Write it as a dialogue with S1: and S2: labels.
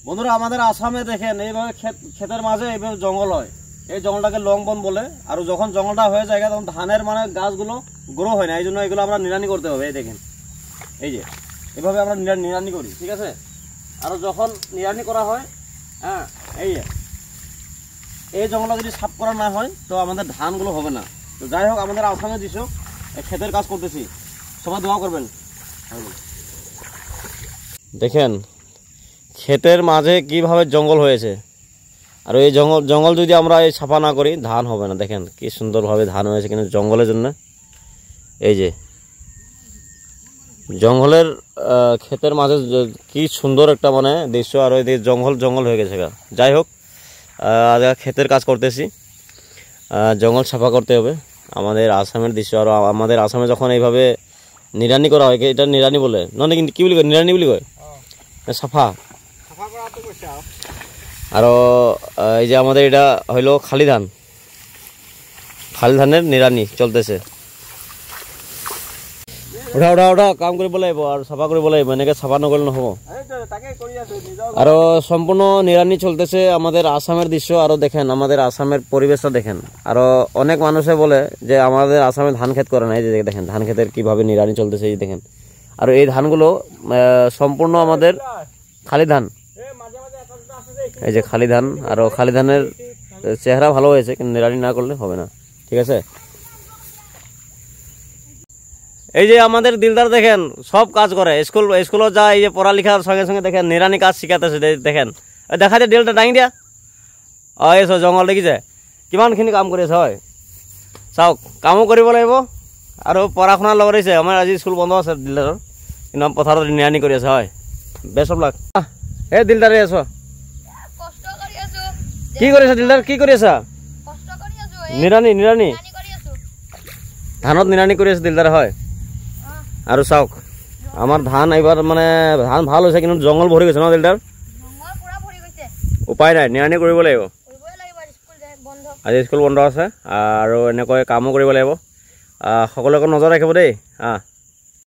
S1: বন্ধুরা আমাদের আসামে দেখেন এইভাবে ক্ষেতের মাঝে এইভাবে জঙ্গল হয়, এই জঙ্গলটাকে লং বন বলে। আর যখন জঙ্গলটা হয়ে যায় তখন ধানের মানে গাছগুলো গ্রো হয় না, এই জন্য এগুলো আমরা নিড়ানি করতে হবে। এই দেখেন এই যে এভাবে আমরা নিড়ানি করি, ঠিক আছে। আর যখন নিড়ানি করা হয়, হ্যাঁ, এই জঙ্গলটা যদি সাফ করা না হয় তো আমাদের ধানগুলো হবে না। তো যাই হোক, আমাদের আসামে দিছো ক্ষেতের কাজ করতেছি, সবাই দোয়া করবেন। দেখেন ক্ষেতের মাঝে কিভাবে জঙ্গল হয়েছে, আর এই জঙ্গল যদি আমরা এই সাফা না করি ধান হবে না। দেখেন কি সুন্দরভাবে ধান হয়েছে, কিন্তু জঙ্গলের জন্য। এই যে জঙ্গলের ক্ষেতের মাঝে কি সুন্দর একটা মানে দৃশ্য, আর ওই জঙ্গল হয়ে গেছে। যাই হোক, ক্ষেতের কাজ করতেছি, জঙ্গল সাফা করতে হবে। আমাদের আসামের দৃশ্য, আর আমাদের আসামে যখন এইভাবে নিড়ানি করা হয়, এটা নিড়ানি বলে নয়, কিন্তু কি বলি কয়, নিড়ানি বলি কয়, সাফা। আর এই যে আমাদের এটা হইল খালি ধানের নিড়ানি চলতেছে। ওটা কাম করে বলাইব আর সাফা করে বলাইব, এনেকে সাফা নকরলে নহব। আর সম্পূর্ণ নিড়ানি চলতেছে আমাদের আসামের দৃশ্য। আরো দেখেন আমাদের আসামের পরিবেশটা দেখেন। আরো অনেক মানুষে বলে যে আমাদের আসামে ধান ক্ষেত করে না, এই যে দেখেন ধান ক্ষেতের কিভাবে নিড়ানি চলতেছে, এই দেখেন। আর এই ধানগুলো সম্পূর্ণ আমাদের খালি ধান, এই যে খালি ধান। আর খালি ধানের চেহারা ভালো হয়েছে, কিন্তু নিড়ানি না করলে হবে না, ঠিক আছে। এই যে আমাদের দিলদার দেখেন সব কাজ করে, স্কুলে যায়, এই যে পড়ালেখার সঙ্গে সঙ্গে দেখেন নিড়ানি কাজ শিখাতেছে। দেখেন দেখা যায় ডিলটা ডাঙি দিয়া এসো জঙ্গল দেখিছে কিমানখিনি কাম কৰি আছে, হয় চাওক, কামো কৰিব লাগিব আৰু পঢ়া শুনাৰ লগত আহিছে। আমাৰ আজি স্কুল বন্ধ আছে দিলদাৰৰ, কিন্তু পথাৰত নিড়ানি কৰি আছে, হয়। Best of luck. এই দিলদাৰে আছো, কি কৰি আছা দিলদাৰ, কি কৰি আছা? নিড়ানি ধানত নিড়ানি কৰি আছে দিলদাৰ, হয়। আৰু চাওক আমাৰ ধান এইবাৰ মানে ধান ভাল হৈছে, কিন্তু জঙ্গল ভৰি গৈছে ন দিলদাৰ, উপায় নাই, নিড়ানি কৰিব লাগিব। আজি স্কুল বন্ধ আছে আৰু এনেকৈ কামো কৰিব লাগিব। সকলোকে নজৰ ৰাখিব দেই।